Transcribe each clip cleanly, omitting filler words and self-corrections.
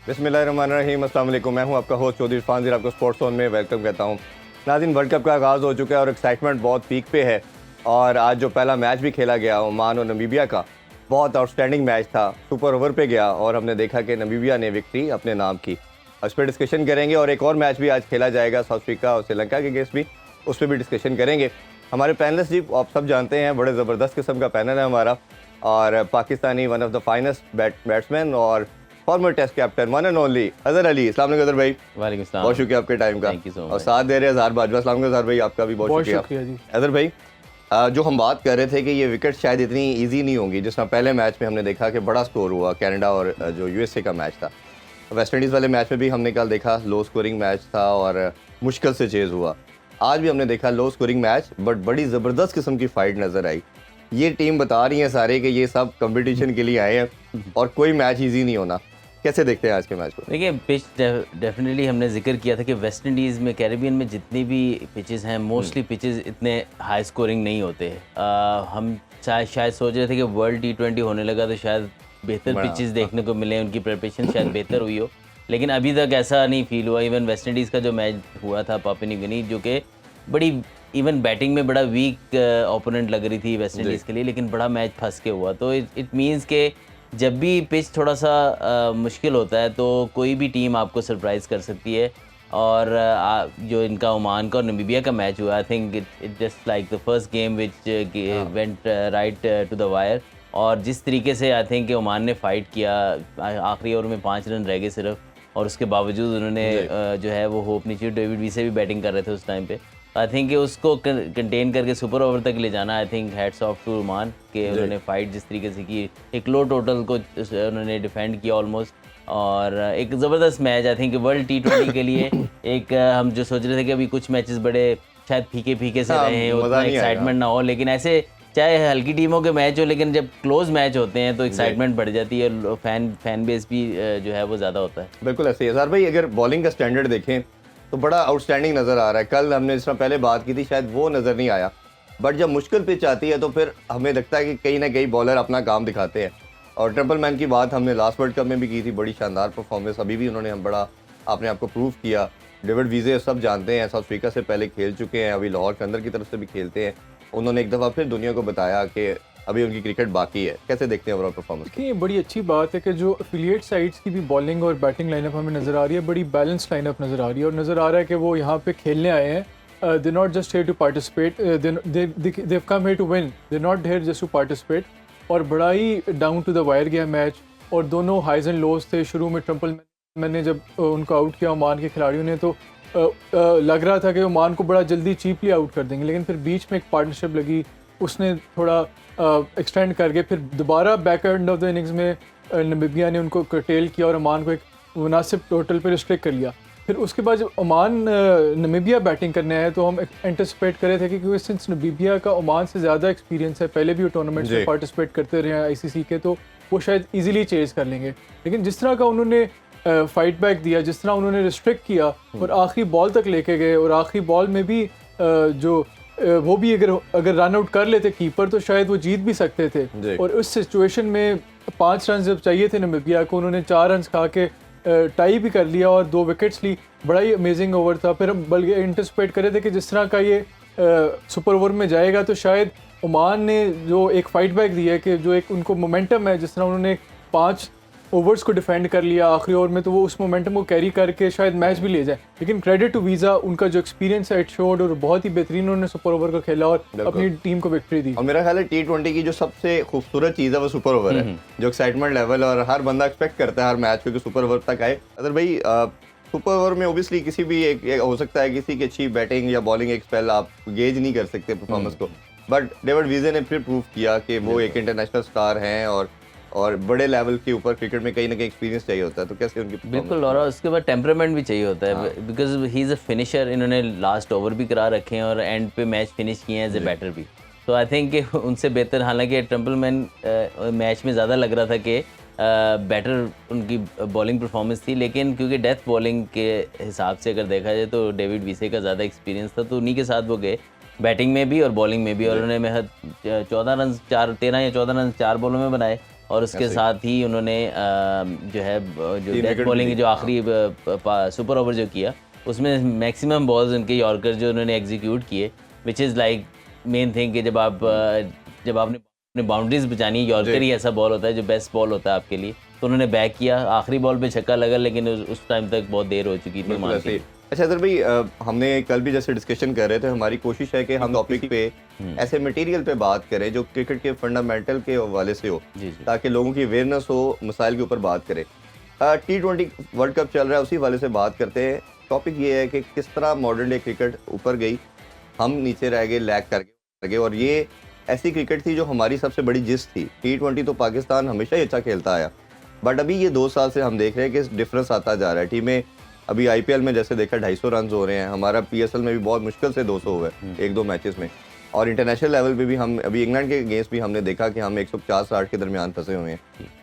बिस्मिल्लाहिर्रहमानिर्रहीम, अस्सलाम वालेकुम। मैं हूं आपका होस्ट चौधरी इरफान ज़ीर, आपको स्पोर्ट्स जोन में वेलकम कहता हूं। नाज़रीन, वर्ल्ड कप का आगाज़ हो चुका है और एक्साइटमेंट बहुत पीक पे है। और आज जो पहला मैच भी खेला गया ओमान और नमीबिया का, बहुत आउटस्टैंडिंग मैच था। सुपर ओवर पे गया और हमने देखा कि नमीबिया ने विक्ट्री अपने नाम की। उस पर डिस्कशन करेंगे और एक और मैच भी आज खेला जाएगा साउथ अफ्रीका और श्रीलंका के अगेंस्ट भी, उस पर भी डिस्कशन करेंगे। हमारे पैनलिस्ट जी आप सब जानते हैं, बड़े ज़बरदस्त किस्म का पैनल है हमारा। और Pakistani one of the finest batsman और former test captain one and only Azhar Ali. अस्सलाम वालेकुम अजहर भाई। वालेकुम सलाम। बहुत शुक्रिया आपके टाइम का। थैंक यू सो और मच। साथ दे रहे हैं अजहर बाजवा। अस्सलाम वालेकुम अजहर भाई, आपका भी बहुत शुक्रिया जी। अजहर भाई। जो हम बात कर रहे थे कि ये विकेट शायद इतनी इजी नहीं होंगी, जिस तरह पहले मैच में हमने देखा कि बड़ा स्कोर हुआ कनाडा और जो यूएसए का मैच था। वेस्ट इंडीज़ वाले मैच में भी हमने कल देखा लो स्कोरिंग मैच था और मुश्किल से चेज़ हुआ। आज भी हमने देखा लो स्कोरिंग मैच, बट बड़ी ज़बरदस्त किस्म की फाइट नज़र आई। ये टीम बता रही है सारे कि ये सब कंपटीशन के लिए आए हैं और कोई मैच इजी नहीं होना। कैसे देखते हैं आज के मैच को? देखिए, पिच डेफिनेटली हमने जिक्र किया था कि वेस्ट इंडीज़ में, कैरेबियन में जितनी भी पिचेस हैं, मोस्टली पिचेस इतने हाई स्कोरिंग नहीं होते। हम शायद सोच रहे थे कि वर्ल्ड T20 होने लगा तो शायद बेहतर पिचेस देखने को मिले, उनकी प्रिपरेशन शायद बेहतर हुई हो, लेकिन अभी तक ऐसा नहीं फील हुआ। इवन वेस्ट इंडीज़ का जो मैच हुआ था पापुआ न्यू गिनी, जो कि बड़ी इवन बैटिंग में बड़ा वीक ओपोनेंट लग रही थी वेस्ट इंडीज़ के लिए, लेकिन बड़ा मैच फंस के हुआ। तो इट मीन्स के जब भी पिच थोड़ा सा मुश्किल होता है तो कोई भी टीम आपको सरप्राइज़ कर सकती है। और जो इनका ओमान का और नमीबिया का मैच हुआ, I think it just like the first game which went right to the wire. और जिस तरीके से आई थिंक ओमान ने फाइट किया, आखिरी ओवर में 5 रन रह गए सिर्फ, और उसके बावजूद उन्होंने जो है वो होप नहीं चाहिए। डेविड वीसे भी बैटिंग कर रहे थे उस टाइम पे। आई थिंक उसको कंटेन करके सुपर ओवर तक ले जाना, I think hats off to Oman के उन्होंने फाइट जिस तरीके से की, एक लो टोटल को उन्होंने डिफेंड किया ऑलमोस्ट। और एक ज़बरदस्त match I think world T20 के लिए। एक हम जो सोच रहे थे कि अभी कुछ मैचेस बड़े शायद फीके फीके से रहे हैं, उतना एक्साइटमेंट ना हो, लेकिन ऐसे चाहे हल्की टीमों के मैच हो, लेकिन जब क्लोज मैच होते हैं तो एक्साइटमेंट बढ़ जाती है, फैन बेस भी जो है वो ज़्यादा होता है। बिल्कुल ऐसे ही है सर भाई। अगर बॉलिंग का स्टैंडर्ड देखें तो बड़ा आउटस्टैंडिंग नज़र आ रहा है। कल हमने जिस तरह पहले बात की थी शायद वो नज़र नहीं आया, बट जब मुश्किल पिच आती है तो फिर हमें लगता है कि कहीं ना कहीं बॉलर अपना काम दिखाते हैं। और ट्रिपल मैन की बात हमने लास्ट वर्ल्ड कप में भी की थी, बड़ी शानदार परफॉर्मेंस, अभी भी उन्होंने हम बड़ा अपने आप को प्रूव किया। डेविड वीजे सब जानते हैं, साउथ अफ्रीका से पहले खेल चुके हैं, अभी लाहौर के अंदर की तरफ से भी खेलते हैं। उन्होंने एक दफ़ा फिर दुनिया को बताया कि अभी उनकी क्रिकेट बाकी है। कैसे देखते हैं ओवरऑल परफॉर्मेंस? देखिए, ये बड़ी अच्छी बात है कि जो एफिलिएट साइड्स की भी बॉलिंग और बैटिंग लाइनअप हमें नज़र आ रही है, बड़ी बैलेंस लाइनअप नज़र आ रही है। और नज़र आ रहा है कि वो यहाँ पे खेलने आए हैं। They not just here to participate, they come here to win, they not here just to participate. और बड़ा ही डाउन टू द वायर गया मैच, और दोनों हाइज एंड लोज थे। शुरू में ट्रिपल मैंने जब उनको आउट किया ओमान के खिलाड़ियों ने, तो लग रहा था कि ओमान को बड़ा जल्दी चीपली आउट कर देंगे, लेकिन फिर बीच में एक पार्टनरशिप लगी, उसने थोड़ा एक्सटेंड करके फिर दोबारा back end of the innings में नमीबिया ने उनको कर्टेल किया और ओमान को एक मुनासिब टोटल पे रिस्ट्रिक्ट कर लिया। फिर उसके बाद जब ओमान नमीबिया बैटिंग करने आए तो हम एंटिसिपेट कर रहे थे कि क्योंकि सिंस नमीबिया का ओमान से ज़्यादा एक्सपीरियंस है, पहले भी वो टूर्नामेंट में पार्टिसिपेट करते रहे हैं ICC के, तो वो शायद ईजिली चेज़ कर लेंगे। लेकिन जिस तरह का उन्होंने फाइट बैक दिया, जिस तरह उन्होंने रिस्ट्रिक्ट किया और आखिरी बॉल तक लेके गए, और आखिरी बॉल में भी वो भी अगर रन आउट कर लेते कीपर तो शायद वो जीत भी सकते थे। और उस सिचुएशन में 5 रन जब चाहिए थे नमीबिया को, उन्होंने 4 रन खा के टाई भी कर लिया और 2 विकेट्स ली। बड़ा ही अमेजिंग ओवर था। फिर हम बल्कि एंटिसिपेट कर रहे थे कि जिस तरह का ये सुपर ओवर में जाएगा तो शायद ओमान ने जो एक फाइट बैक दिया है, कि जो एक उनको मोमेंटम है, जिस तरह उन्होंने 5 ओवर्स को डिफेंड कर लिया आखिरी ओवर में, तो वो उस मोमेंटम को कैरी करके शायद मैच भी ले जाए। लेकिन क्रेडिट टू वीज़ा, उनका जो एक्सपीरियंस है इट शोड, और बहुत ही बेहतरीन उन्होंने सुपर ओवर को खेला और अपनी टीम को विक्ट्री दी। और मेरा ख्याल है T20 की जो सबसे खूबसूरत चीज़ है वो सुपर ओवर है, जो एक्साइटमेंट लेवल, और हर बंदा एक्सपेक्ट करता है हर मैच को कि सुपर ओवर तक आए। अगर भाई सुपर ओवर में ओबियसली किसी भी एक हो सकता है, किसी की अच्छी बैटिंग या बॉलिंग एक स्पेल आप गेज नहीं कर सकते परफॉर्मेंस को, बट डेविड वीजे ने फिर प्रूव किया कि वो एक इंटरनेशनल स्टार हैं और बड़े लेवल के ऊपर क्रिकेट में कहीं ना कहीं एक्सपीरियंस चाहिए होता है। तो कैसे उनकी बिल्कुल, और उसके बाद टेम्परामेंट भी चाहिए होता है, because he is a finisher. इन्होंने लास्ट ओवर भी करा रखे हैं और एंड पे मैच फिनिश किए हैं एज ए बैटर भी। तो आई थिंक उनसे बेहतर, हालांकि टेम्पलमैन मैच में ज़्यादा लग रहा था कि बेटर उनकी बॉलिंग परफॉर्मेंस थी, लेकिन क्योंकि डेथ बॉलिंग के हिसाब से अगर देखा जाए तो डेविड वीसे का ज़्यादा एक्सपीरियंस था, तो उन्हीं के साथ वो गए बैटिंग में भी और बॉलिंग में भी। और उन्होंने 14 रन 13 या 14 रन 4 बॉलों में बनाए, और उसके साथ ही उन्होंने जो है जो डेथ बॉलिंग जो आखिरी सुपर ओवर जो किया उसमें मैक्सिमम बॉल्स उनके यॉर्कर जो उन्होंने एग्जीक्यूट किए, which is like main thing कि जब आपने अपनी बाउंड्रीज बचानी है, यॉर्कर ही ऐसा बॉल होता है जो बेस्ट बॉल होता है आपके लिए। तो उन्होंने बैक किया, आखिरी बॉल पे छक्का लगा, लेकिन उस टाइम तक बहुत देर हो चुकी थी मान के। अच्छा अदर भाई, हमने कल भी जैसे डिस्कशन कर रहे थे, हमारी कोशिश है कि हम टॉपिक पे ऐसे मटेरियल पे बात करें जो क्रिकेट के फंडामेंटल के हवाले से हो, ताकि लोगों की अवेयरनेस हो, मसाइल के ऊपर बात करें। T20 वर्ल्ड कप चल रहा है, उसी हवाले से बात करते हैं। टॉपिक ये है कि किस तरह मॉडर्न डे क्रिकेट ऊपर गई, हम नीचे रह गए, लैग कर गए, और ये ऐसी क्रिकेट थी जो हमारी सबसे बड़ी जिस थी। T20 तो पाकिस्तान हमेशा ही अच्छा खेलता आया, बट अभी ये 2 साल से हम देख रहे हैं कि डिफरेंस आता जा रहा है। टीमें अभी IPL में जैसे देखा 250 रन हो रहे हैं, हमारा PSL में भी बहुत मुश्किल से 200 हुए 1-2 मैचेस में, और इंटरनेशनल लेवल पे भी हम अभी इंग्लैंड के अगेंस्ट भी हमने देखा कि हम 150-60 के दरमियान फंसे हुए हैं,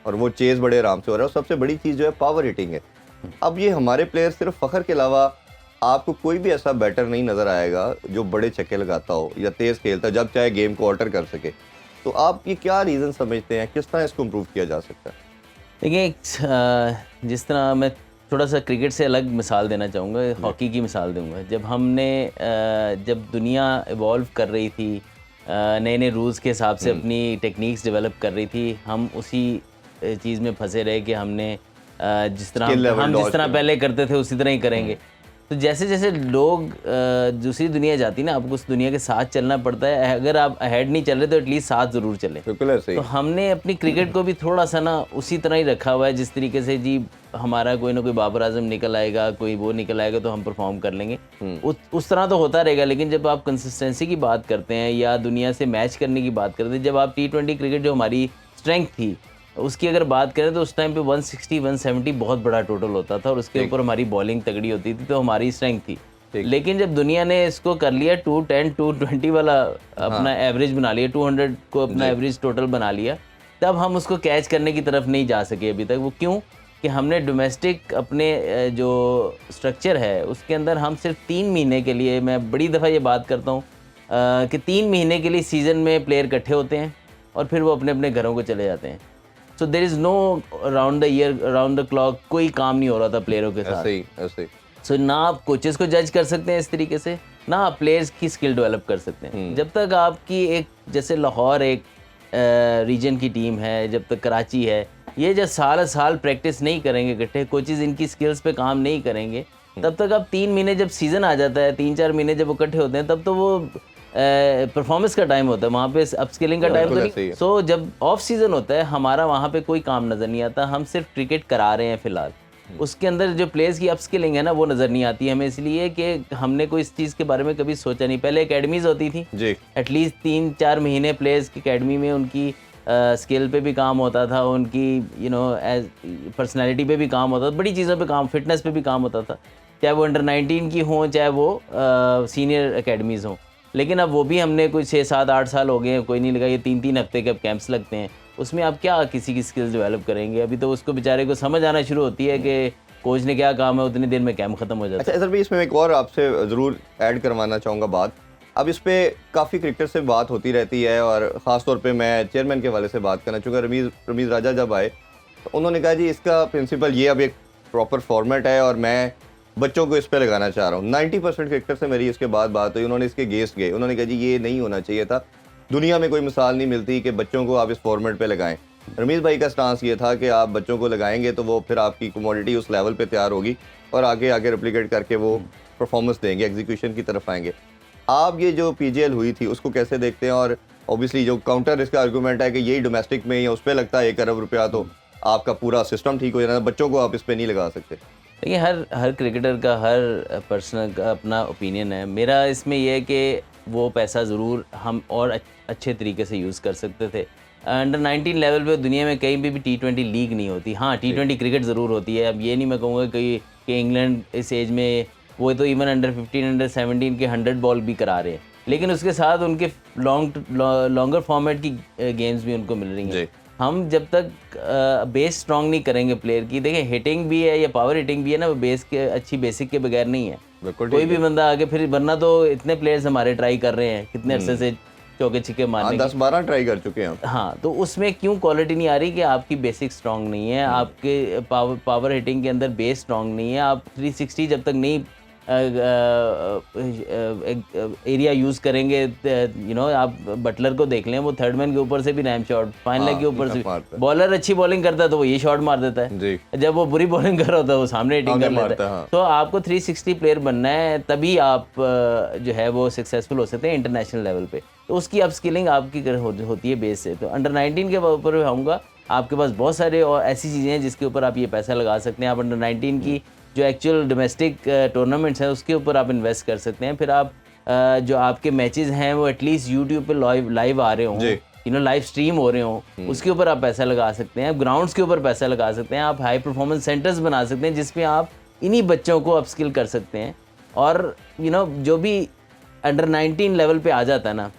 और वो चेज बड़े आराम से हो रहा है। और सबसे बड़ी चीज़ जो है पावर हिटिंग है। अब ये हमारे प्लेयर सिर्फ फ़खर के अलावा आपको कोई भी ऐसा बैटर नहीं नज़र आएगा जो बड़े छक्के लगाता हो या तेज़ खेलता जब चाहे गेम को ऑल्टर कर सके। तो आप ये क्या रीज़न समझते हैं, किस तरह इसको इम्प्रूव किया जा सकता है? देखिए, जिस तरह मैं थोड़ा सा क्रिकेट से अलग मिसाल देना चाहूँगा, हॉकी की मिसाल दूंगा। जब दुनिया इवॉल्व कर रही थी, नए नए रूल्स के हिसाब से अपनी टेक्निक्स डेवलप कर रही थी, हम उसी चीज़ में फंसे रहे कि हमने जिस तरह पहले करते थे उसी तरह ही करेंगे। तो जैसे जैसे लोग दूसरी दुनिया जाती ना, आपको उस दुनिया के साथ चलना पड़ता है। अगर आप अहेड नहीं चल रहे तो एटलीस्ट साथ ज़रूर चले। तो हमने अपनी क्रिकेट को भी थोड़ा सा ना उसी तरह ही रखा हुआ है, जिस तरीके से जी हमारा कोई ना कोई बाबर आजम निकल आएगा, कोई वो निकल आएगा तो हम परफॉर्म कर लेंगे, उस तरह तो होता रहेगा। लेकिन जब आप कंसिस्टेंसी की बात करते हैं या दुनिया से मैच करने की बात करते हैं, जब आप T20 क्रिकेट जो हमारी स्ट्रेंथ थी उसकी अगर बात करें तो उस टाइम पे 160-170 बहुत बड़ा टोटल होता था, और उसके ऊपर हमारी बॉलिंग तगड़ी होती थी, तो हमारी स्ट्रेंथ थी। लेकिन जब दुनिया ने इसको कर लिया 210-220 वाला अपना एवरेज बना लिया, 200 को अपना एवरेज टोटल बना लिया, तब हम उसको कैच करने की तरफ नहीं जा सके अभी तक। वो क्यों? कि हमने डोमेस्टिक अपने जो स्ट्रक्चर है उसके अंदर हम सिर्फ 3 महीने के लिए, मैं बड़ी दफ़ा ये बात करता हूँ कि 3 महीने के लिए सीज़न में प्लेयर इकट्ठे होते हैं और फिर वो अपने अपने घरों को चले जाते हैं। So there is no around the year, around the clock कोई काम नहीं हो रहा था प्लेयरों के साथ। ऐसे सो ना आप कोचेस को जज कर सकते हैं इस तरीके से, ना आप प्लेयर्स की स्किल डेवलप कर सकते हैं। जब तक आपकी एक, जैसे लाहौर एक रीजन की टीम है, जब तक कराची है, ये जब साल प्रैक्टिस नहीं करेंगे इकट्ठे, कोचेस इनकी स्किल्स पे काम नहीं करेंगे, तब तक अब 3 महीने जब सीज़न आ जाता है, 3-4 महीने जब इकट्ठे होते हैं, तब तो वो परफॉर्मेंस का टाइम होता है, वहाँ पे अपस्किलिंग का टाइम तो नहीं। सो जब ऑफ सीज़न होता है हमारा, वहाँ पे कोई काम नज़र नहीं आता, हम सिर्फ क्रिकेट करा रहे हैं फ़िलहाल। उसके अंदर जो प्लेयर्स की अपस्किलिंग है ना, वो नज़र नहीं आती हमें, इसलिए कि हमने कोई इस चीज़ के बारे में कभी सोचा नहीं। पहले एकेडमीज़ होती थी जी, एटलीस्ट 3-4 महीने प्लेयर्स की एकेडमी में उनकी स्किल पे भी काम होता था, उनकी एज पर्सनैलिटी पे भी काम होता था, बड़ी चीज़ों पे काम, फिटनेस पे भी काम होता था, चाहे वो अंडर 19 की हों, चाहे वो सीनियर एकेडमीज़ हों। लेकिन अब वो भी हमने कोई 6-7-8 साल हो गए, कोई नहीं लगा, ये 3-3 हफ्ते के अब कैंप्स लगते हैं, उसमें आप क्या किसी की स्किल्स डेवलप करेंगे? अभी तो उसको बेचारे को समझ आना शुरू होती है कि कोच ने क्या काम है, उतनी देर में कैंप खत्म हो जाता है। अच्छा सर भाई, इसमें एक और आपसे ज़रूर ऐड करवाना चाहूँगा बात। अब इस पे काफ़ी क्रिकेटर से बात होती रहती है, और ख़ास तौर पे मैं चेयरमैन के हवाले से बात करना चाहूँगा। रमीज़ राजा जब आए तो उन्होंने कहा जी इसका प्रिंसिपल ये अब एक प्रॉपर फॉर्मेट है और मैं बच्चों को इस पे लगाना चाह रहा हूँ। 90% क्रिकेटर से मेरी इसके बाद बात हुई, उन्होंने इसके अगेंस्ट गए, उन्होंने कहा जी ये नहीं होना चाहिए था, दुनिया में कोई मिसाल नहीं मिलती कि बच्चों को आप इस फॉर्मेट पे लगाएं। रमीज़ भाई का स्टांस ये था कि आप बच्चों को लगाएंगे तो वो फिर आपकी कमोडिटी उस लेवल पे तैयार होगी और आगे रेप्लिकेट करके वो परफॉर्मेंस देंगे, एग्जीक्यूशन की तरफ आएंगे। आप ये जो PGL हुई थी उसको कैसे देखते हैं? और ऑब्वियसली जो काउंटर इसका आर्गूमेंट है कि यही डोमेस्टिक में ही उस पर लगता है 1 अरब रुपया, तो आपका पूरा सिस्टम ठीक हो जाना, बच्चों को आप इस पर नहीं लगा सकते। देखिए, हर क्रिकेटर का, हर पर्सनल का अपना ओपिनियन है। मेरा इसमें यह है कि वो पैसा ज़रूर हम और अच्छे तरीके से यूज़ कर सकते थे। अंडर 19 लेवल पे दुनिया में कहीं भी T20 लीग नहीं होती। हाँ, T20 क्रिकेट ज़रूर होती है। अब ये नहीं मैं कहूँगा कि इंग्लैंड इस एज में, वो तो इवन अंडर 15, अंडर 17 के 100 बॉल भी करा रहे हैं, लेकिन उसके साथ उनके लॉन्गर फॉर्मेट की गेम्स भी उनको मिल रही हैं। हम जब तक बेस स्ट्रॉन्ग नहीं करेंगे प्लेयर की, देखिए हिटिंग भी है या पावर हिटिंग भी है ना, वो बेस के अच्छी बेसिक के बगैर नहीं है। कोई भी बंदा आगे, फिर वरना तो इतने प्लेयर्स हमारे ट्राई कर रहे हैं कितने अरसे से, चौके छिक्के मारने की। 10-12 ट्राई कर चुके हैं हम। हाँ, तो उसमें क्यों क्वालिटी नहीं आ रही कि आपकी बेसिक स्ट्रांग नहीं है, आपके पावर हिटिंग के अंदर बेस स्ट्रांग नहीं है, आप 360 जब तक नहीं एरिया यूज़ करेंगे, आप बटलर को देख लें, वो थर्ड मैन के ऊपर से भी रैम शॉट, फाइन लेग के ऊपर से भी, बॉलर अच्छी बॉलिंग करता है तो वो ये शॉट मार देता है जी। जब वो बुरी बॉलिंग कर रहा होता है वो सामने हिटिंग कर लेता है। हाँ। तो आपको 360 प्लेयर बनना है, तभी आप जो है वो सक्सेसफुल हो सकते हैं इंटरनेशनल लेवल पे। तो उसकी अपस्किलिंग आपकी होती है बेस से। तो अंडर 19 के ऊपर आऊँगा, आपके पास बहुत सारे और ऐसी चीज़ें हैं जिसके ऊपर आप ये पैसा लगा सकते हैं। आप अंडर 19 की जो एक्चुअल डोमेस्टिक टूर्नामेंट्स हैं उसके ऊपर आप इन्वेस्ट कर सकते हैं। फिर आप जो आपके मैचेस हैं वो एटलीस्ट यूट्यूब पे लाइव आ रहे हों, लाइव स्ट्रीम हो रहे हों, उसके ऊपर आप पैसा लगा सकते हैं। आप ग्राउंड्स के ऊपर पैसा लगा सकते हैं, आप हाई परफॉर्मेंस सेंटर्स बना सकते हैं जिसमें आप इन्हीं बच्चों को अपस्किल कर सकते हैं। और जो भी अंडर 19 लेवल पे आ जाता है ना,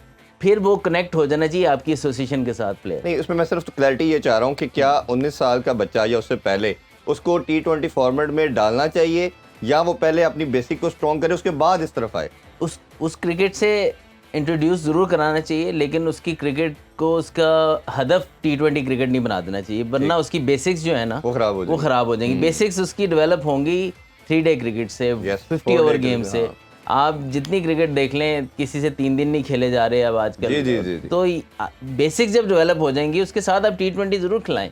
फिर वो कनेक्ट हो जाना चाहिए आपकी एसोसिएशन के साथ प्लेयर। नहीं, उसमें मैं सिर्फ क्लैरिटी ये चाह रहा हूँ कि क्या 19 साल का बच्चा या उससे पहले उसको T20 फॉर्मेट में डालना चाहिए, या वो पहले अपनी बेसिक को स्ट्रॉन्ग करे उसके बाद इस तरफ आए? उस क्रिकेट से इंट्रोड्यूस ज़रूर कराना चाहिए, लेकिन उसकी क्रिकेट को उसका हदफ T20 क्रिकेट नहीं बना देना चाहिए, वरना उसकी बेसिक्स जो है ना वो ख़राब हो जाएंगी। बेसिक्स उसकी डेवलप होंगी 3 डे क्रिकेट से, 50 ओवर गेम से। आप जितनी क्रिकेट देख लें, किसी से 3 दिन नहीं खेले जा रहे अब आजकल। जी। तो बेसिक्स जब डेवलप हो जाएंगी उसके साथ आप T20 ज़रूर खिलाएं,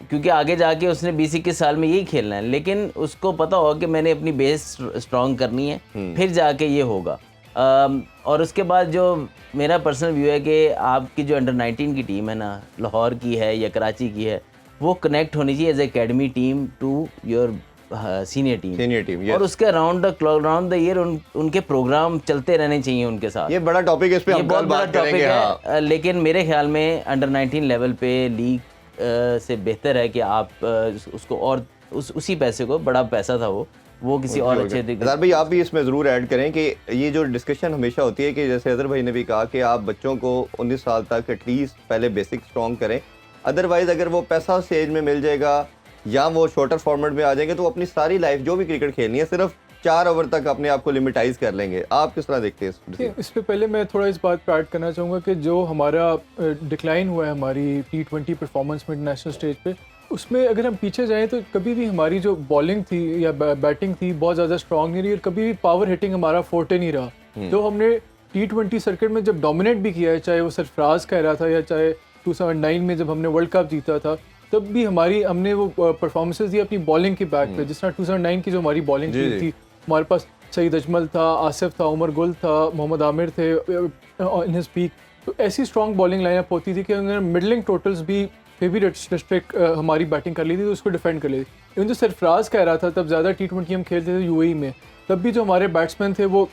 क्योंकि आगे जाके उसने 20-21 साल में यही खेलना है। लेकिन उसको पता होगा कि मैंने अपनी बेस स्ट्रॉन्ग करनी है, फिर जाके ये होगा। और उसके बाद जो मेरा पर्सनल व्यू है कि आपकी जो अंडर 19 की टीम है ना, लाहौर की है या कराची की है, वो कनेक्ट होनी चाहिए as academy team to your senior team. और उसके अराउंड द ईयर उनके प्रोग्राम चलते रहने चाहिए उनके साथ। ये बड़ा टॉपिक है, इस पे हम बहुत कल बड़ा बात टॉपिक करेंगे। है, लेकिन मेरे ख्याल में अंडर 19 लेवल पे लीग से बेहतर है कि आप उसको और उसी पैसे को, बड़ा पैसा था वो किसी और अच्छे अज़हर भाई आप भी इसमें ज़रूर ऐड करें कि ये जो डिस्कशन हमेशा होती है कि जैसे अज़हर भाई ने भी कहा कि आप बच्चों को 19 साल तक एटलीस्ट पहले बेसिक स्ट्रॉन्ग करें, अदरवाइज़ अगर वो पैसा स्टेज में मिल जाएगा या वो शॉर्टर फॉर्मेट में आ जाएंगे तो अपनी सारी लाइफ जो भी क्रिकेट खेलनी है सिर्फ 4 ओवर तक अपने आप को लिमिटाइज कर लेंगे। आप किस तरह देखते हैं इस पे? पहले मैं थोड़ा इस बात पर ऐड करना चाहूँगा कि जो हमारा डिक्लाइन हुआ है हमारी T20 परफॉर्मेंस में इंटरनेशनल स्टेज पे, उसमें अगर हम पीछे जाएं तो कभी भी हमारी जो बॉलिंग थी या बैटिंग थी बहुत ज़्यादा स्ट्रॉन्ग नहीं रही, और कभी भी पावर हिटिंग हमारा फोर्टे नहीं रहा। जो हमने T20 सर्किट में जब डोमिनेट भी किया है, चाहे वो सरफराज कह रहा था या चाहे 2009 में जब हमने वर्ल्ड कप जीता था, तब भी हमने वो परफॉर्मेंसेस दी अपनी बॉलिंग के बैक पे। जिस तरह 2009 की जो हमारी बॉलिंग थी, हमारे पास सईद अजमल था, आसिफ था, उमर गुल था, मोहम्मद आमिर थे इन हिज पीक। तो ऐसी स्ट्रॉन्ग बॉलिंग लाइनअप होती थी कि अगर मिडलिंग टोटल्स भी फिर भी डिस्ट्रिक्ट हमारी बैटिंग कर ली थी तो उसको डिफेंड कर ली थी। इवन जो सरफराज कह रहा था, तब ज़्यादा T20 हम खेलते थे UAE में, तब भी जो हमारे बैट्समैन थे वो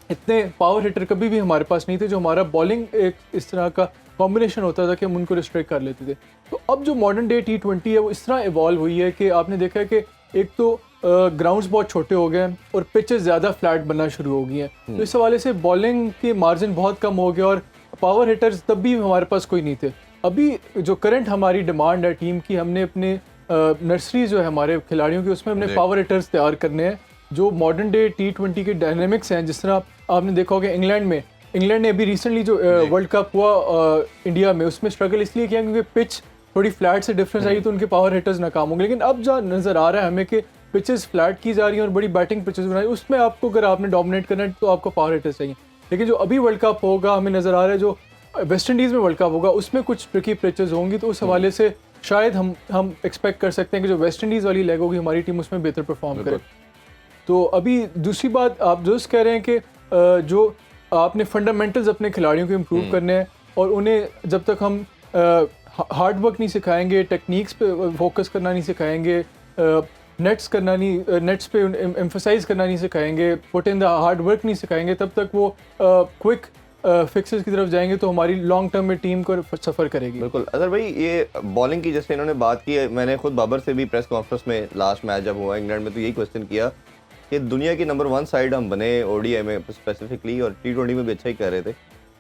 इतने पावर हिटर कभी भी हमारे पास नहीं थे। जो हमारा बॉलिंग एक इस तरह का कॉम्बिनेशन होता था कि हम उनको रिस्ट्रिक्ट कर लेते थे। तो अब जो मॉडर्न डे T20 है वो इस तरह इवॉल्व हुई है कि आपने देखा है कि एक तो ग्राउंड्स बहुत छोटे हो गए हैं और पिचेस ज़्यादा फ्लैट बनना शुरू हो गई हैं। तो इस हवाले से बॉलिंग के मार्जिन बहुत कम हो गया और पावर हिटर्स तब भी हमारे पास कोई नहीं थे। अभी जो करंट हमारी डिमांड है टीम की, हमने अपने नर्सरी जो है हमारे खिलाड़ियों की, उसमें हमने पावर हिटर्स तैयार करने हैं जो मॉडर्न डे T20 के डायनेमिक्स हैं। जिस तरह आपने देखा होगा इंग्लैंड ने अभी रिसेंटली जो वर्ल्ड कप हुआ इंडिया में, उसमें स्ट्रगल इसलिए किया क्योंकि पिच थोड़ी फ्लैट से डिफरेंस आई तो उनके पावर हिटर्स नाकाम होंगे। लेकिन अब जो नज़र आ रहा है हमें कि पिचेस फ्लैट की जा रही हैं और बड़ी बैटिंग पिचेस बनाई, उसमें आपको अगर आपने डोमिनेट करना है तो आपको पावर हिटर्स चाहिए। लेकिन जो अभी वर्ल्ड कप होगा, हमें नज़र आ रहा है जो वेस्ट इंडीज़ में वर्ल्ड कप होगा उसमें कुछ ट्रिकी पिचेस होंगी, तो उस हवाले से शायद हम एक्सपेक्ट कर सकते हैं कि जो वेस्ट इंडीज़ वाली लेग होगी हमारी टीम उसमें बेहतर परफॉर्म करे। तो अभी दूसरी बात आप जो कह रहे हैं कि जो आपने फंडामेंटल्स अपने खिलाड़ियों को इम्प्रूव करने हैं और उन्हें जब तक हम हार्ड वर्क नहीं सिखाएंगे, टेक्निक्स पे फोकस करना नहीं सिखाएंगे, नेट्स पे एम्फसाइज करना नहीं सिखाएंगे, put in the hard work नहीं सिखाएंगे, तब तक वो क्विक फिक्सेस की तरफ जाएंगे तो हमारी लॉन्ग टर्म में टीम को सफ़र करेगी। बिल्कुल। अज़हर भाई ये बॉलिंग की जैसे इन्होंने बात की है, मैंने खुद बाबर से भी प्रेस कॉन्फ्रेंस में लास्ट मैच जब हुआ इंग्लैंड में तो यही क्वेश्चन किया कि दुनिया की नंबर 1 साइड हम बने ODI में स्पेसिफिकली और T20 में भी अच्छा ही कर रहे थे,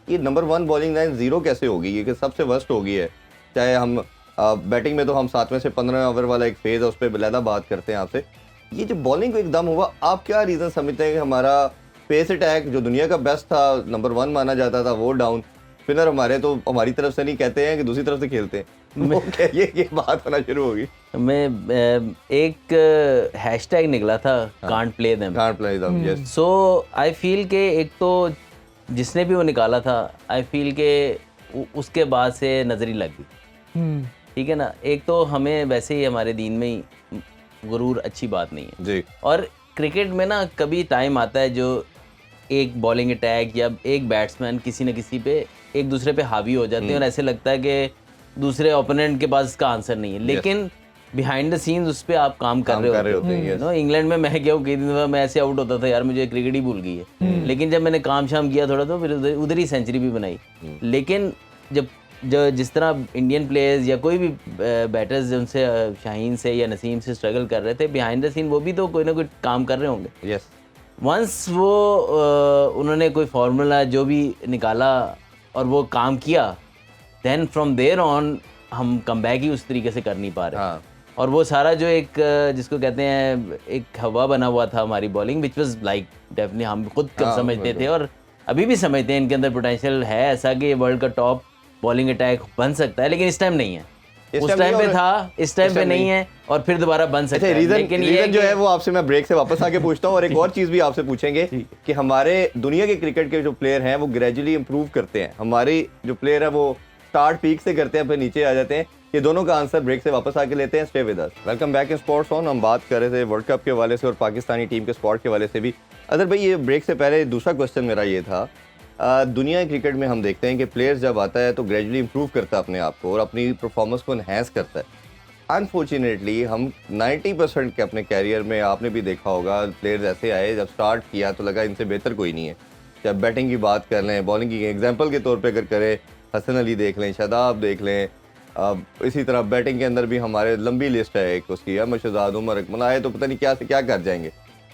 ये नंबर 1 बॉलिंग लाइन ज़ीरो कैसे होगी, ये कि सबसे वर्स्ट हो गई है। चाहे हम बैटिंग में तो हम 7 में से 15 ओवर वाला एक फेज़ है उस पर बलैदा बात करते हैं आपसे, ये जो बॉलिंग को एकदम हुआ, आप क्या रीज़न समझते हैं कि हमारा पेस अटैक जो दुनिया का बेस्ट था, नंबर 1 माना जाता था, वो डाउन, स्पिनर हमारे तो हमारी तरफ से नहीं कहते हैं कि दूसरी तरफ से खेलते हैं, वो ये बात होना शुरू होगी। मैं एक हैशटैग निकला था can't play them, can't play them, yes. So I feel के एक तो जिसने भी वो निकाला था, आई फील के उसके बाद से नजरी लग गई, ठीक है ना। एक तो हमें वैसे ही हमारे दीन में ही गुरूर अच्छी बात नहीं है जी। और क्रिकेट में ना कभी टाइम आता है जो एक बॉलिंग अटैक या एक बैट्समैन किसी न किसी पे एक दूसरे पे हावी हो जाते हैं और ऐसे लगता है कि दूसरे ओपोनेंट के पास इसका आंसर नहीं है, लेकिन बिहाइंड द सीन्स उस पर आप काम कर रहे होते हैं। नो, इंग्लैंड में मैं गया हूँ कई दिन मैं ऐसे आउट होता था यार, मुझे क्रिकेट ही भूल गई है, लेकिन जब मैंने काम शाम किया थोड़ा तो फिर उधर ही सेंचुरी भी बनाई। लेकिन जब जिस तरह इंडियन प्लेयर्स या कोई भी बैटर्स जिनसे शाहीन से या नसीम से स्ट्रगल कर रहे थे बिहाइंड द सीन, वो भी तो कोई ना कोई काम कर रहे होंगे। यस। वंस वो उन्होंने कोई फार्मूला जो भी निकाला और वो काम किया, देन फ्रॉम देयर ऑन हम कम बैक ही उस तरीके से कर नहीं पा रहे। हाँ। और वो सारा जो एक जिसको कहते हैं एक हवा बना हुआ था हमारी bowling, which was like definitely हम खुद समझते थे और अभी भी समझते हैं इनके अंदर पोटेंशियल है ऐसा कि ये वर्ल्ड का टॉप बॉलिंग अटैक बन सकता है, लेकिन इस टाइम नहीं है। उस टाइम पे था, इस टाइम पे नहीं है और फिर दोबारा बन सकता है। लेकिन रीजन जो है वो आपसे मैं ब्रेक से वापस आके पूछता हूँ और एक और चीज भी आपसे पूछेंगे कि हमारे दुनिया के क्रिकेट के जो प्लेयर हैं वो ग्रेजुअली इंप्रूव करते हैं, हमारी जो प्लेयर है वो स्टार्ट पीक से करते हैं फिर नीचे आ जाते हैं। ये दोनों का आंसर ब्रेक से वापस आके लेते हैं। Stay with us. Welcome back in sports on. हम बात कर रहे थे वर्ल्ड कप के हवाले से और पाकिस्तानी टीम के स्पॉट के हवाले से भी। अदर भाई, ये ब्रेक से पहले दूसरा क्वेश्चन मेरा ये था, दुनिया क्रिकेट में हम देखते हैं कि प्लेयर्स जब आता है तो ग्रेजुअली इंप्रूव करता है अपने आप को और अपनी परफॉर्मेंस को एनहेंस करता है। अनफॉर्चुनेटली हम 90% के अपने कैरियर में, आपने भी देखा होगा, प्लेयर्स ऐसे आए जब स्टार्ट किया तो लगा इनसे बेहतर कोई नहीं है। जब बैटिंग की बात कर लें, बॉलिंग की एग्जांपल के तौर पे अगर करें, हसन अली देख लें, शादाब देख लें, इसी तरह बैटिंग के अंदर भी हमारे लंबी लिस्ट है एक उसकी, अहमद शहजाद, उमर अकमल आए तो पता नहीं क्या से क्या कर जाएंगे।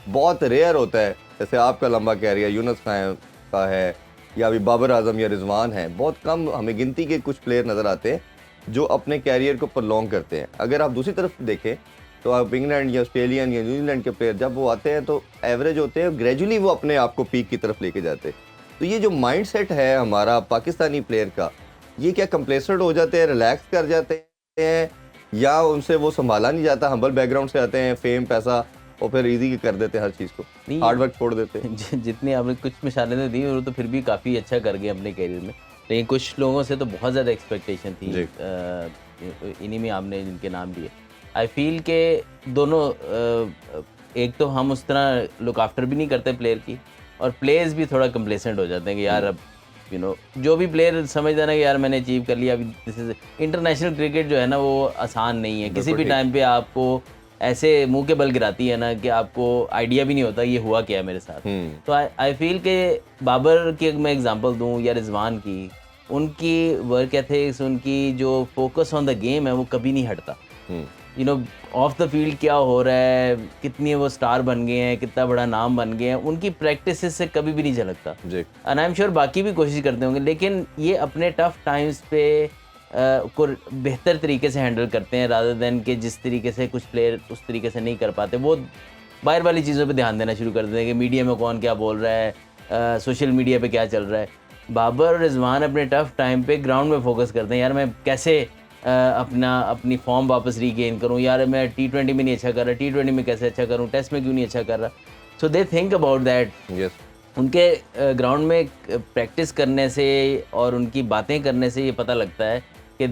बहुत रेयर होता है, जैसे आपका लंबा कैरियर यूनुस खान का है या अभी बाबर आजम या रिजवान है, बहुत कम हमें गिनती के कुछ प्लेयर नज़र आते हैं जो अपने कैरियर को प्रलॉन्ग करते हैं। अगर आप दूसरी तरफ देखें तो आप इंग्लैंड या ऑस्ट्रेलियन या न्यूजीलैंड के प्लेयर जब वो आते हैं तो एवरेज होते हैं, ग्रेजुअली वो अपने आप को पीक की तरफ लेके जाते हैं। तो ये जो माइंडसेट है हमारा पाकिस्तानी प्लेयर का, ये क्या कंप्लेसेंट हो जाते हैं, रिलैक्स कर जाते हैं, या उनसे वो संभाला नहीं जाता, हम्बल बैकग्राउंड से आते हैं, फेम पैसा और फिर इजी कर देते हैं हर चीज़ को, हार्ड वर्क छोड़ देते हैं। जितनी आपने कुछ मिसालें तो दी वो तो फिर भी काफ़ी अच्छा कर गए अपने कैरियर में, लेकिन कुछ लोगों से तो बहुत ज़्यादा एक्सपेक्टेशन थी। इन्हीं में आपने जिनके नाम लिए, आई फील के दोनों, एक तो हम उस तरह लुक आफ्टर भी नहीं करते प्लेयर की और प्लेयर्स भी थोड़ा कंप्लेसेंट हो जाते हैं कि यार अब जो भी प्लेयर समझता है ना कि यार मैंने अचीव कर लिया। अभी दिस इज इंटरनेशनल क्रिकेट जो है ना वो आसान नहीं है, किसी भी टाइम पे आपको ऐसे मुंह के बल गिराती है ना कि आपको आइडिया भी नहीं होता ये हुआ क्या है मेरे साथ। तो आई फील के बाबर की मैं एग्जांपल दूं या रिजवान की, उनकी वर्क एथिक्स, उनकी जो फोकस ऑन द गेम है वो कभी नहीं हटता। ऑफ द फील्ड क्या हो रहा है, कितनी वो स्टार बन गए हैं, कितना बड़ा नाम बन गए हैं, उनकी प्रैक्टिस से कभी भी नहीं झलकता। एंड आई एम श्योर बाकी भी कोशिश करते होंगे, लेकिन ये अपने टफ टाइम्स पे को बेहतर तरीके से हैंडल करते हैं रादर देन कि जिस तरीके से कुछ प्लेयर उस तरीके से नहीं कर पाते। वो बाहर वाली चीज़ों पे ध्यान देना शुरू कर देते हैं कि मीडिया में कौन क्या बोल रहा है, सोशल मीडिया पे क्या चल रहा है। बाबर और रिजवान अपने टफ टाइम पे ग्राउंड में फोकस करते हैं, यार मैं कैसे अपनी फॉर्म वापस रीगेन करूं, यार मैं T20 में नहीं अच्छा कर रहा, T20 में कैसे अच्छा करूं, टेस्ट में क्यों नहीं अच्छा कर रहा। सो दे थिंक अबाउट दैट। उनके ग्राउंड में प्रैक्टिस करने से और उनकी बातें करने से ये पता लगता है कि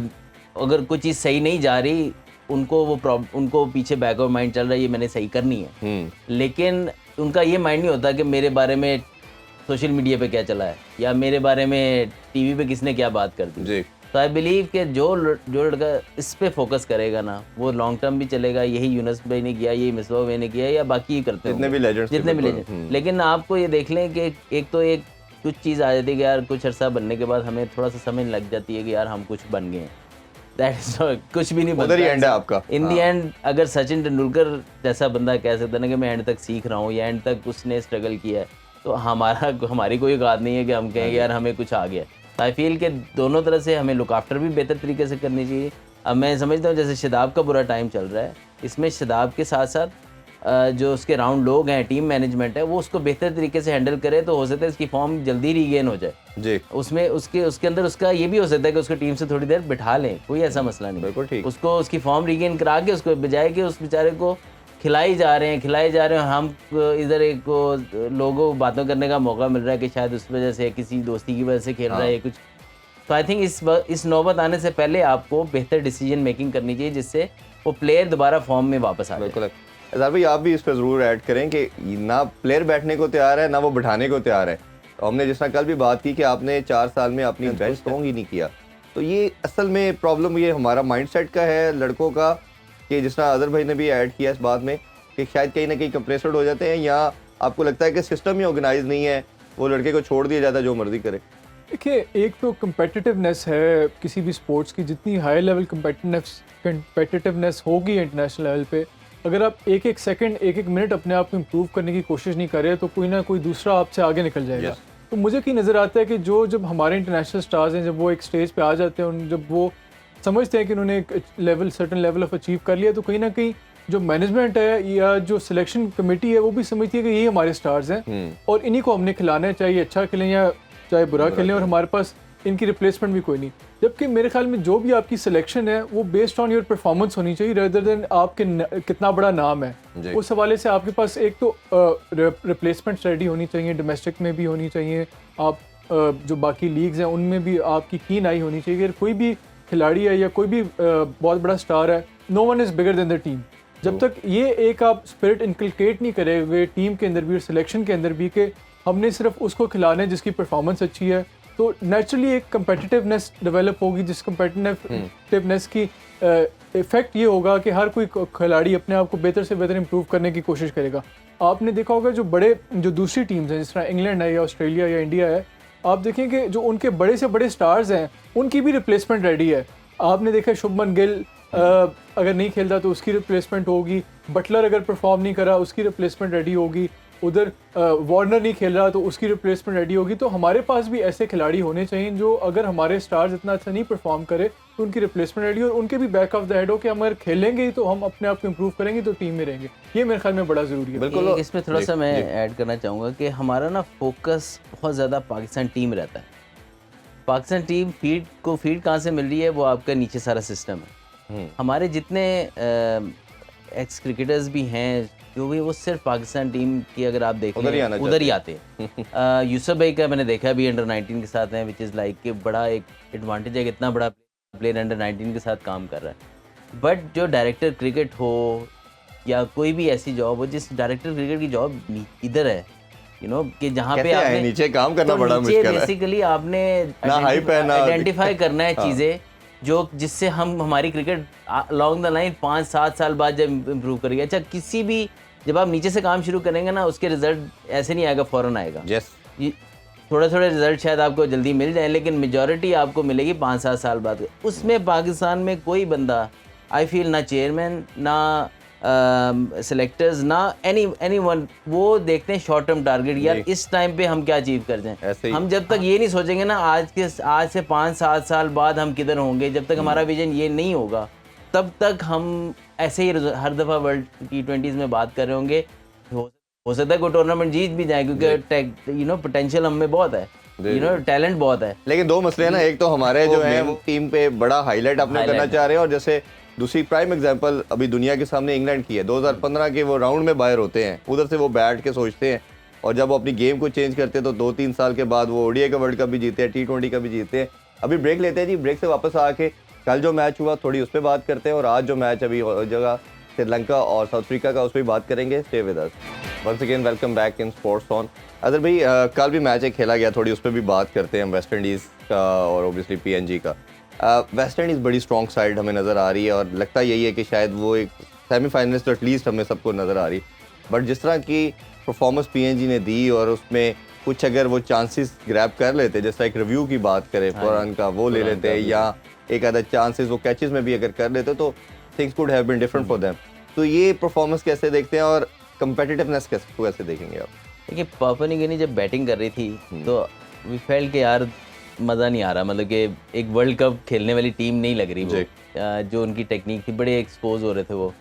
अगर कोई चीज़ सही नहीं जा रही, उनको पीछे बैक ऑफ माइंड चल रहा है ये मैंने सही करनी है, लेकिन उनका ये माइंड नहीं होता कि मेरे बारे में सोशल मीडिया पे क्या चला है या मेरे बारे में टीवी पे किसने क्या बात कर दी। तो आई बिलीव कि जो लड़का इस पे फोकस करेगा ना वो लॉन्ग टर्म भी चलेगा। यही यूनुस भाई ने किया, यही मिसबा भाई ने किया या बाकी करते हैं जितने भी लेजेंड। लेकिन आपको ये देख लें कि एक कुछ चीज़ आ जाती है कि यार कुछ अर्सा बनने के बाद हमें थोड़ा सा समय लग जाती है कि यार हम कुछ बन गए हैं। दैट इज कुछ भी नहीं बनता आपका। इन दी एंड अगर सचिन तेंदुलकर जैसा बंदा कह सकता है ना कि मैं एंड तक सीख रहा हूँ या एंड तक उसने स्ट्रगल किया है, तो हमारी कोई औकात नहीं है कि हम कहें यार हमें कुछ आ गया। आई फील के दोनों तरह से हमें लुक आफ्टर भी बेहतर तरीके से करनी चाहिए। अब मैं समझता हूँ जैसे शदाब का बुरा टाइम चल रहा है, इसमें शदाब के साथ साथ जो उसके राउंड लोग हैं, टीम मैनेजमेंट है, वो उसको बेहतर तरीके से हैंडल करे तो हो सकता है इसकी फॉर्म जल्दी रीगेन हो जाए। जी उसमें उसके अंदर उसका ये भी हो सकता है कि उसको टीम से थोड़ी देर बिठा लें, कोई ऐसा मसला नहीं। बिल्कुल ठीक। उसको उसकी फॉर्म रीगेन करा के उसको बजाय कि उस बेचारे को खिलाई जा रहे हैं, हम इधर एक को लोगों को बातों करने का मौका मिल रहा है कि शायद उस वजह से किसी दोस्ती की वजह से खेल रहा है कुछ। तो आई थिंक इस नौबत आने से पहले आपको बेहतर डिसीजन मेकिंग करनी चाहिए जिससे वो प्लेयर दोबारा फॉर्म में वापस आ जाए। बिल्कुल। अज़हर भाई आप भी इस पर ज़रूर ऐड करें कि ना प्लेयर बैठने को तैयार है ना वो बिठाने को तैयार है। तो हमने जिस तरह कल भी बात की कि आपने 4 साल में अपनी बेंच स्ट्रॉन्ग ही नहीं किया, तो ये असल में प्रॉब्लम ये हमारा माइंडसेट का है लड़कों का, कि जिस तरह अज़हर भाई ने भी ऐड किया इस बात में कि शायद कहीं ना कहीं कंप्रेसड हो जाते हैं, या आपको लगता है कि सिस्टम ही ऑर्गेनाइज नहीं है, वो लड़के को छोड़ दिया जाता है जो मर्जी करे। देखिए, एक तो कम्पेटिटिवनेस है किसी भी स्पोर्ट्स की, जितनी हाई लेवल कम्पेटिटिवनेस होगी इंटरनेशनल लेवल पे, अगर आप एक एक सेकंड एक एक मिनट अपने आप को इम्प्रूव करने की कोशिश नहीं कर रहे तो कोई ना कोई दूसरा आपसे आगे निकल जाएगा। Yes. तो मुझे कहीं नज़र आता है कि जब हमारे इंटरनेशनल स्टार्स हैं, जब वो एक स्टेज पे आ जाते हैं, जब वो समझते हैं कि उन्होंने एक सर्टन लेवल ऑफ अचीव कर लिया, तो कहीं ना कहीं जो मैनेजमेंट है या जो सिलेक्शन कमेटी है वो भी समझती है कि यही हमारे स्टार्स हैं और इन्हीं को हमने खिलाना है, चाहे अच्छा खेलें या चाहे बुरा खेलें, और हमारे पास इनकी रिप्लेसमेंट भी कोई नहीं। जबकि मेरे ख्याल में जो भी आपकी सिलेक्शन है वो बेस्ड ऑन योर परफॉर्मेंस होनी चाहिए रेदर देन आपके कितना बड़ा नाम है। उस हवाले से आपके पास एक तो रिप्लेसमेंट रेडी होनी चाहिए, डोमेस्टिक में भी होनी चाहिए, आप जो बाकी लीग्स हैं उनमें भी आपकी कीन आई होनी चाहिए। अगर कोई भी खिलाड़ी है या कोई भी बहुत बड़ा स्टार है, no one is bigger than the team. जब तक ये एक आप स्पिरिट इनकलकेट नहीं करे हुए टीम के अंदर भी और सिलेक्शन के अंदर भी कि हमने सिर्फ उसको खिलाना है जिसकी परफॉर्मेंस अच्छी है, तो नेचुरली एक कम्पेटिटिवनेस डेवलप होगी, जिस कम्पेटिटिवनेस की इफेक्ट ये होगा कि हर कोई खिलाड़ी अपने आप को बेहतर से बेहतर इंप्रूव करने की कोशिश करेगा। आपने देखा होगा जो दूसरी टीम्स हैं, जिस तरह इंग्लैंड है या ऑस्ट्रेलिया या इंडिया है, आप देखें कि जो उनके बड़े से बड़े स्टार्स हैं उनकी भी रिप्लेसमेंट रेडी है। आपने देखा शुभमन गिल अगर नहीं खेलता तो उसकी रिप्लेसमेंट होगी, बटलर अगर परफॉर्म नहीं करा उसकी रिप्लेसमेंट रेडी होगी, उधर वार्नर नहीं खेल रहा तो उसकी रिप्लेसमेंट रेडी होगी। तो हमारे पास भी ऐसे खिलाड़ी होने चाहिए जो अगर हमारे स्टार्स इतना अच्छा नहीं परफॉर्म करे तो उनकी रिप्लेसमेंट रेडी, और उनके भी बैक ऑफ द हेड हो कि हम अगर खेलेंगे तो हम अपने आप को इम्प्रूव करेंगे तो टीम में रहेंगे। ये मेरे ख्याल में बड़ा ज़रूरी है। बिल्कुल। इसमें थोड़ा सा मैं ऐड करना चाहूँगा कि हमारा ना फोकस बहुत ज़्यादा पाकिस्तान टीम रहता है। पाकिस्तान टीम फीड कहाँ से मिल रही है, वो आपका नीचे सारा सिस्टम है। हमारे जितने एक्स क्रिकेटर्स भी हैं जो भी, वो सिर्फ पाकिस्तान टीम की अगर आप देखें उधर ही आते हैं। यूसुफ भाई का मैंने देखा भी अंडर 19 के साथ हैं, विच इज़ लाइक कि बड़ा एक एडवांटेज है कि इतना बड़ा प्लेयर अंडर 19 के साथ काम कर रहा है। बट जो डायरेक्टर क्रिकेट हो या कोई भी ऐसी जॉब हो, जिस डायरेक्टर क्रिकेट की जॉब इधर है, कि जहाँ पे आपने नीचे काम करना बड़ा मुश्किल है। बेसिकली आपने आइडेंटिफाई करना है चीज़ें जो जिससे हमारी क्रिकेट लॉन्ग द लाइन 5-7 साल बाद जब इम्प्रूव करेगी। अच्छा, किसी भी जब आप नीचे से काम शुरू करेंगे ना, उसके रिजल्ट ऐसे नहीं आएगा, फ़ौरन आएगा। थोड़े रिजल्ट शायद आपको जल्दी मिल जाए, लेकिन मेजॉरिटी आपको मिलेगी 5-7 साल बाद। उसमें पाकिस्तान में कोई बंदा, आई फील, ना चेयरमैन ना सेलेक्टर्स ना एनी वन, वो देखते हैं शॉर्ट टर्म टारगेट, यार इस टाइम पे हम क्या अचीव कर जाएं। हम जब तक ये नहीं सोचेंगे ना आज से 5-7 साल बाद हम किधर होंगे, जब तक हमारा विजन ये नहीं होगा, तब तक हम ऐसे ही हर दफ़ा वर्ल्ड T20s में बात कर रहे होंगे। हो सकता है कोई टूर्नामेंट जीत भी जाए, क्योंकि पोटेंशियल हम में बहुत है, टैलेंट बहुत है। लेकिन दो मसले हैं ना, एक तो हमारे जो है वो टीम पे बड़ा हाईलाइट अपने करना चाह रहे हैं, और जैसे दूसरी प्राइम एग्जांपल अभी दुनिया के सामने इंग्लैंड की है। 2015 के वो राउंड में बाहर होते हैं, उधर से वो बैठ के सोचते हैं, और जब वो अपनी गेम को चेंज करते हैं तो 2-3 साल के बाद वो ओडीआई का वर्ल्ड कप भी जीते हैं, T20 का भी जीते हैं। अभी ब्रेक लेते हैं जी, ब्रेक से वापस आके कल जो मैच हुआ थोड़ी उस पर बात करते हैं, और आज जो मैच अभी जगह श्रीलंका और साउथ अफ्रीका का, उस पर बात करेंगे। Stay with us. Once again welcome back in sports on. अदर भाई, कल भी मैच एक खेला गया, थोड़ी उस पर भी बात करते हैं, वेस्ट इंडीज़ का और ओबियसली PNG का। वेस्ट इंडीज़ बड़ी स्ट्रॉन्ग साइड हमें नज़र आ रही है, और लगता यही है कि शायद वो एक सेमीफाइनलिस्ट एटलीस्ट हमें सबको नज़र आ रही है। बट जिस तरह की परफॉर्मेंस PNG ने दी, और उसमें कुछ अगर वो चांसेस ग्रैब कर लेते, जैसा एक रिव्यू की बात करें फौरन का, वो ले लेते, या एक आधा चांसेस वो कैचेस में भी अगर कर लेते, तो things could have been different for them. तो ये परफॉर्मेंस कैसे देखते हैं, और कंपेटिटिवनेस कैसे देखेंगे आप? देखिए, पापुआ न्यू गिनी जब बैटिंग कर रही थी तो वी फेल्ट कि यार मज़ा नहीं आ रहा, मतलब कि एक वर्ल्ड कप खेलने वाली टीम नहीं लग रही वो। जो उनकी टेक्निक थी, बड़े एक्सपोज हो रहे थे वो।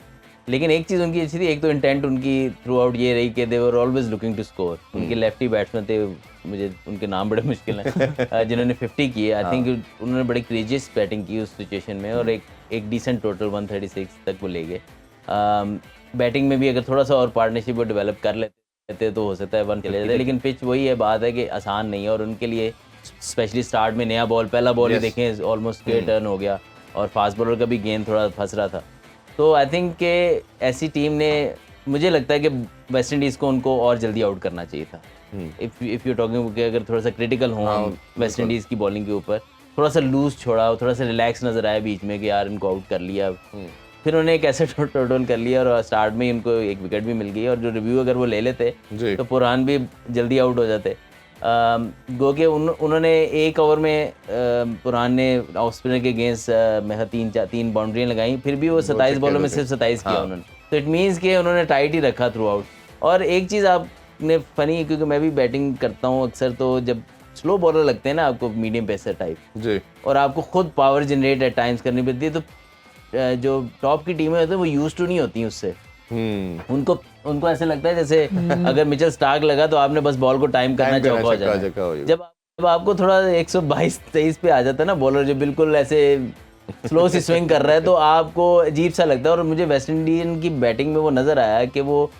लेकिन एक चीज़ उनकी अच्छी थी, एक तो इंटेंट उनकी थ्रू आउट ये रही कि they were always looking to score. उनके लेफ्टी बैट्समैन थे, मुझे उनके नाम बड़े मुश्किल हैं, जिन्होंने 50 किए। आई थिंक उन्होंने बड़ी क्रेजियस बैटिंग की उस सिचुएशन में, और एक डिसेंट टोटल 136 तक वो ले गए। बैटिंग में भी अगर थोड़ा सा और पार्टनरशिप वो डेवलप कर लेते तो हो सकता है 1 चले जाते, लेकिन पिच वही है, बात है कि आसान नहीं है। और उनके लिए स्पेशली स्टार्ट में नया बॉल, पहला बॉल ही देखें ऑलमोस्ट के टर्न हो गया, और फास्ट बॉलर का भी गेंद थोड़ा फंस रहा था। तो आई थिंक कि ऐसी टीम ने, मुझे लगता है कि वेस्ट इंडीज़ को उनको और जल्दी आउट करना चाहिए था। इफ़ यू टॉकिंग, अगर थोड़ा सा क्रिटिकल हो वेस्ट इंडीज़ की बॉलिंग के ऊपर, थोड़ा सा लूज छोड़ा, थोड़ा सा रिलैक्स नज़र आया बीच में कि यार इनको आउट कर लिया। फिर उन्हें एक ऐसे टोटल कर लिया, और स्टार्ट में ही उनको एक विकेट भी मिल गई, और जो रिव्यू अगर वो ले लेते तो पुरान भी जल्दी आउट हो जाते। गो के उन्होंने एक ओवर में पुरान ने ऑफ स्पिनर के अगेंस्ट मैं 3 बाउंड्रियाँ लगाई, फिर भी वो 27 बॉलों में सिर्फ 27 किया उन्होंने। तो इट मीन्स कि उन्होंने टाइट ही रखा थ्रू आउट। और एक चीज़ आपने फनी, क्योंकि मैं भी बैटिंग करता हूँ अक्सर, तो जब स्लो बॉलर लगते हैं ना आपको, मीडियम पेसर टाइप जी, और आपको खुद पावर जनरेट एट टाइम्स करनी पड़ती है, तो जो टॉप की टीमें होती हैं वो यूज टू नहीं होती हैं उससे। उनको ऐसे लगता है जैसे अगर मिचेल स्टार्क लगा तो आपने बस बॉल को टाइम करना, चौका हो जाए। जब आपको थोड़ा 122-23 पे आ जाता है ना बॉलर, जो बिल्कुल ऐसे स्लो सी स्विंग कर रहा है, तो आपको अजीब सा लगता है। और मुझे वेस्ट इंडीज की बैटिंग में वो नजर आया कि वो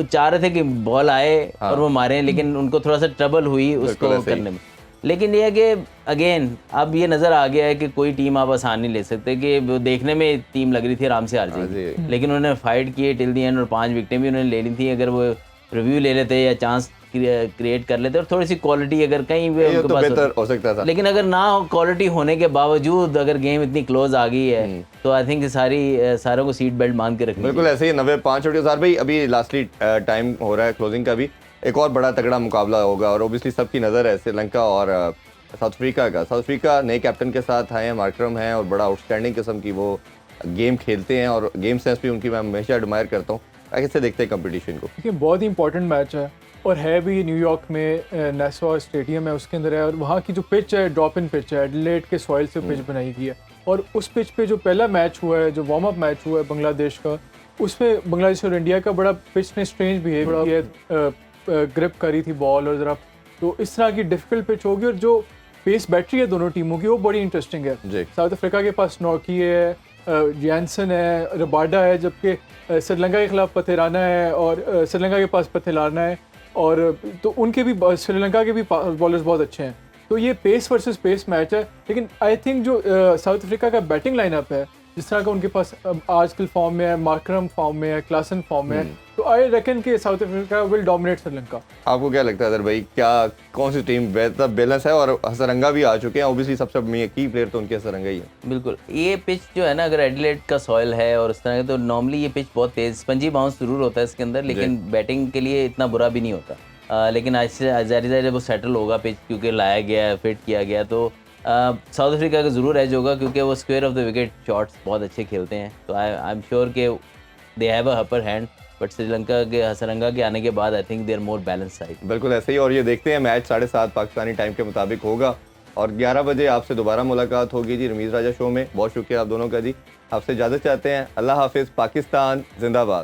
चाह रहे थे कि बॉल आए और वो मारे, लेकिन उनको थोड़ा सा ट्रबल हुई उसको करने में। लेकिन ये है कि अगेन अब ये नज़र आ गया है कि कोई टीम आप आसान नहीं ले सकते, कि वो देखने में टीम लग रही थी आराम से हार जाएगी, लेकिन उन्होंने फाइट किए टिल दी एंड, और 5 विकेटें भी उन्होंने ले ली थी। अगर वो रिव्यू ले लेते या चांस क्रिएट कर लेते और थोड़ी सी क्वालिटी अगर कहीं भी उनके पास बेहतर हो सकता था, लेकिन अगर ना क्वालिटी होने के बावजूद अगर गेम इतनी क्लोज आ गई है, तो आई थिंक सारों को सीट बेल्ट बांध के रखनी। बिल्कुल ऐसे ही 95 हजार भाई, अभी लास्टली टाइम हो रहा है क्लोजिंग का भी, एक और बड़ा तगड़ा मुकाबला होगा, और ओबियसली सबकी नज़र है श्रीलंका और साउथ अफ्रीका का। साउथ अफ्रीका नए कैप्टन के साथ आए हैं, मार्करम हैं, और बड़ा आउटस्टैंडिंग किस्म की वो गेम खेलते हैं, और गेम सेंस भी उनकी मैं हमेशा एडमायर करता हूँ। कैसे देखते हैं कंपटीशन को? देखिए बहुत ही इंपॉर्टेंट मैच है, और है भी न्यूयॉर्क में, नेसवा स्टेडियम है उसके अंदर है, और वहाँ की जो पिच है ड्रॉप इन पिच है, एडिलेड के सॉइल से पिच बनाई गई है। और उस पिच पे जो पहला मैच हुआ है, जो वार्म अप मैच हुआ है बांग्लादेश का, उसमें बांग्लादेश और इंडिया का बड़ा पिच ने स्ट्रेंज बिहेव किया, ग्रिप करी थी बॉल, और ज़रा तो इस तरह की डिफ़िकल्ट पिच होगी। और जो पेस बैटरी है दोनों टीमों की वो बड़ी इंटरेस्टिंग है। साउथ अफ्रीका के पास नॉकी है, जैनसन है, रबाडा है, जबकि श्रीलंका के खिलाफ पथेराना है, और श्रीलंका के पास पथेराना है, और तो उनके भी श्रीलंका के भी बॉलर्स बहुत अच्छे हैं। तो ये पेस वर्सेस पेस मैच है। लेकिन आई थिंक जो साउथ अफ्रीका का बैटिंग लाइनअप है, जिस तरह का उनके पास आजकल फॉर्म में है, मार्करम फॉर्म में है, क्लासन फॉर्म में है, तो आई रेकन कि south Africa will dominate Sri Lanka. आपको क्या लगता है अदर भाई, क्या कौन सी टीम बेहतर बैलेंस है? और हसरंगा भी आ चुके हैं, ऑब्वियसली सबसे की प्लेयर तो उनके हसरंगा ही है। बिल्कुल, ये पिच जो है ना, अगर एडिलेड का सॉइल है और इस तरह का, तो नॉर्मली ये पिच बहुत तेज स्पंजी बाउंस जरूर होता है इसके अंदर, लेकिन बैटिंग के लिए इतना बुरा भी नहीं होता। लेकिन आज से ज़ाहिर वो सेटल होगा पिच, क्योंकि लाया गया है, फिट किया गया, तो साउथ अफ्रीका का ज़रूर एज होगा, क्योंकि वो square of the wicket shots बहुत अच्छे खेलते हैं। तो आई एम श्योर कि they have a upper hand, but Sri Lanka के हसरंगा के आने के बाद I think they are more balance side. बिल्कुल ऐसे ही, और ये देखते हैं मैच 7:30 पाकिस्तानी टाइम के मुताबिक होगा, और 11 बजे आपसे दोबारा मुलाकात होगी जी रमीज़ राजा शो में। बहुत शुक्रिया आप दोनों का जी, आपसे इजाज़त चाहते हैं। अल्लाह हाफिज़, पाकिस्तान जिंदाबाद।